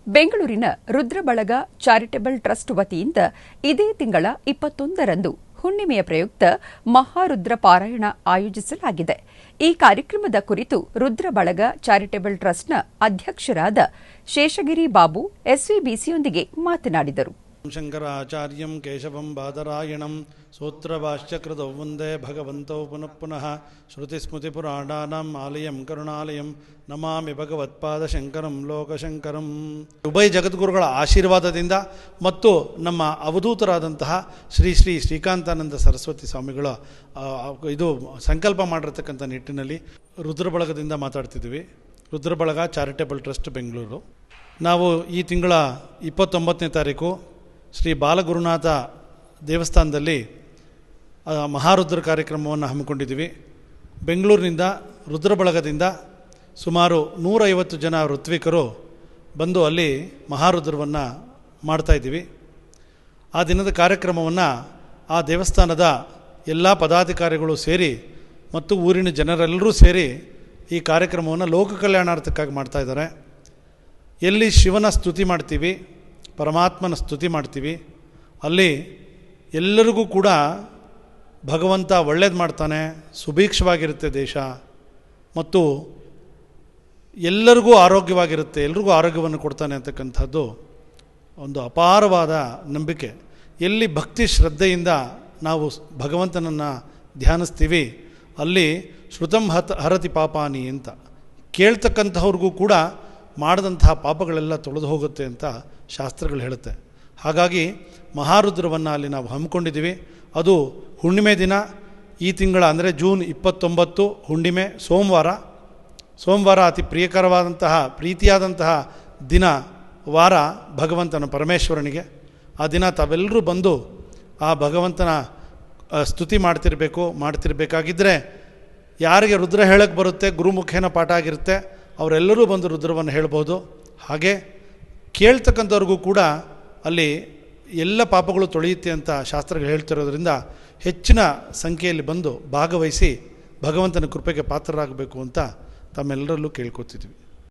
ಬೆಂಗಳೂರಿನ ರುದ್ರಬಳಗ charitable trust ವತಿಯಿಂದ ಇದೇ ತಿಂಗಳ 21ರಂದು ಹುಣ್ಣಿಮೆಯ ಪ್ರಯುಕ್ತ ಮಹಾರುದ್ರ ಪಾರಾಯಣ ಆಯೋಜಿಸಲಾಗಿದೆ. ಈ ಕಾರ್ಯಕ್ರಮದ ಕುರಿತು ರುದ್ರಬಳಗ ಚಾರಿಟಬಲ್ ಟ್ರಸ್ಟ್ನ ಅಧ್ಯಕ್ಷರಾದ ಶೇಷಗಿರಿ ಬಾಬು ಎಸ್ವಿಬಿಸಿಯೊಂದಿಗೆ ಮಾತನಾಡಿದರು. ಶಂಕರಾಚಾರ್ಯಂ ಕೇಶವಂ ಬಾದರಾಯಣಂ ಸೂತ್ರಭಾಷ್ಯಕೃತೌ ವಂದೇ ಭಗವಂತೌ ಪುನಃ ಪುನಃ ಶ್ರುತಿಸ್ಮೃತಿಪುರಾಣಾನಾಂ ಆಲಯಂ ಕರುಣಾಲಯಂ ನಮಾಮಿ ಭಗವತ್ಪಾದಶಂಕರಂ ಲೋಕಶಂಕರಂ. ಉಭಯ ಜಗದ್ಗುರುಗಳ ಆಶೀರ್ವಾದದಿಂದ ಮತ್ತು ನಮ್ಮ ಅವಧೂತರಾದಂತಹ ಶ್ರೀ ಶ್ರೀಕಾಂತಾನಂದ ಸರಸ್ವತಿ ಸ್ವಾಮಿಗಳ ಇದು ಸಂಕಲ್ಪ ಮಾಡಿರ್ತಕ್ಕಂಥ ನಿಟ್ಟಿನಲ್ಲಿ ರುದ್ರಬಳಗದಿಂದ ಮಾತಾಡ್ತಿದ್ವಿ. ರುದ್ರಬಳಗ ಚಾರಿಟಬಲ್ ಟ್ರಸ್ಟ್ ಬೆಂಗಳೂರು. ನಾವು ಈ ತಿಂಗಳ 29ನೇ ತಾರೀಕು ಶ್ರೀ ಬಾಲಗುರುನಾಥ ದೇವಸ್ಥಾನದಲ್ಲಿ ಮಹಾರುದ್ರ ಕಾರ್ಯಕ್ರಮವನ್ನು ಹಮ್ಮಿಕೊಂಡಿದ್ದೀವಿ. ಬೆಂಗಳೂರಿನಿಂದ ರುದ್ರಬಳಗದಿಂದ ಸುಮಾರು 150 ಜನ ಋತ್ವಿಕರು ಬಂದು ಅಲ್ಲಿ ಮಹಾರುದ್ರವನ್ನು ಮಾಡ್ತಾಯಿದ್ದೀವಿ. ಆ ದಿನದ ಕಾರ್ಯಕ್ರಮವನ್ನು ಆ ದೇವಸ್ಥಾನದ ಎಲ್ಲ ಪದಾಧಿಕಾರಿಗಳು ಸೇರಿ ಮತ್ತು ಊರಿನ ಜನರೆಲ್ಲರೂ ಸೇರಿ ಈ ಕಾರ್ಯಕ್ರಮವನ್ನು ಲೋಕ ಕಲ್ಯಾಣಾರ್ಥಕ್ಕಾಗಿ ಮಾಡ್ತಾಯಿದ್ದಾರೆ. ಎಲ್ಲಿ ಶಿವನ ಸ್ತುತಿ ಮಾಡ್ತೀವಿ, ಪರಮಾತ್ಮನ ಸ್ತುತಿ ಮಾಡ್ತೀವಿ, ಅಲ್ಲಿ ಎಲ್ಲರಿಗೂ ಕೂಡ ಭಗವಂತ ಒಳ್ಳೇದು ಮಾಡ್ತಾನೆ, ಸುಭೀಕ್ಷವಾಗಿರುತ್ತೆ ದೇಶ ಮತ್ತು ಎಲ್ಲರಿಗೂ ಆರೋಗ್ಯವಾಗಿರುತ್ತೆ, ಎಲ್ರಿಗೂ ಆರೋಗ್ಯವನ್ನು ಕೊಡ್ತಾನೆ ಅಂತಕ್ಕಂಥದ್ದು ಒಂದು ಅಪಾರವಾದ ನಂಬಿಕೆ. ಎಲ್ಲಿ ಭಕ್ತಿ ಶ್ರದ್ಧೆಯಿಂದ ನಾವು ಭಗವಂತನನ್ನು ಧ್ಯಾನಿಸ್ತೀವಿ ಅಲ್ಲಿ ಶ್ರುತಂ ಹರತಿ ಪಾಪಾನಿ ಅಂತ ಕೇಳ್ತಕ್ಕಂಥವ್ರಿಗೂ ಕೂಡ ಮಾಡಿದಂತಹ ಪಾಪಗಳೆಲ್ಲ ತೊಳೆದು ಹೋಗುತ್ತೆ ಅಂತ ಶಾಸ್ತ್ರಗಳು ಹೇಳುತ್ತೆ. ಹಾಗಾಗಿ ಮಹಾರುದ್ರವನ್ನು ಅಲ್ಲಿ ನಾವು ಹಮ್ಮಿಕೊಂಡಿದ್ದೀವಿ. ಅದು ಹುಣ್ಣಿಮೆ ದಿನ ಈ ತಿಂಗಳ ಅಂದರೆ ಜೂನ್ 29 ಹುಣ್ಣಿಮೆ ಸೋಮವಾರ ಅತಿ ಪ್ರೀತಿಯಾದಂತಹ ದಿನ ವಾರ ಭಗವಂತನ ಪರಮೇಶ್ವರನಿಗೆ. ಆ ದಿನ ತಾವೆಲ್ಲರೂ ಬಂದು ಆ ಭಗವಂತನ ಸ್ತುತಿ ಮಾಡ್ತಿರ್ಬೇಕಾಗಿದ್ದರೆ ಯಾರಿಗೆ ರುದ್ರ ಹೇಳಕ್ಕೆ ಬರುತ್ತೆ, ಗುರುಮುಖೇನ ಪಾಠ ಆಗಿರುತ್ತೆ, ಅವರೆಲ್ಲರೂ ಬಂದು ರುದ್ರವನ್ನು ಹೇಳ್ಬೋದು. ಹಾಗೆ ಕೇಳ್ತಕ್ಕಂಥವ್ರಿಗೂ ಕೂಡ ಅಲ್ಲಿ ಎಲ್ಲ ಪಾಪಗಳು ತೊಳೆಯುತ್ತೆ ಅಂತ ಶಾಸ್ತ್ರಗಳು ಹೇಳ್ತಿರೋದ್ರಿಂದ ಹೆಚ್ಚಿನ ಸಂಖ್ಯೆಯಲ್ಲಿ ಬಂದು ಭಾಗವಹಿಸಿ ಭಗವಂತನ ಕೃಪೆಗೆ ಪಾತ್ರರಾಗಬೇಕು ಅಂತ ತಮ್ಮೆಲ್ಲರಲ್ಲೂ ಕೇಳ್ಕೊತಿದ್ವಿ.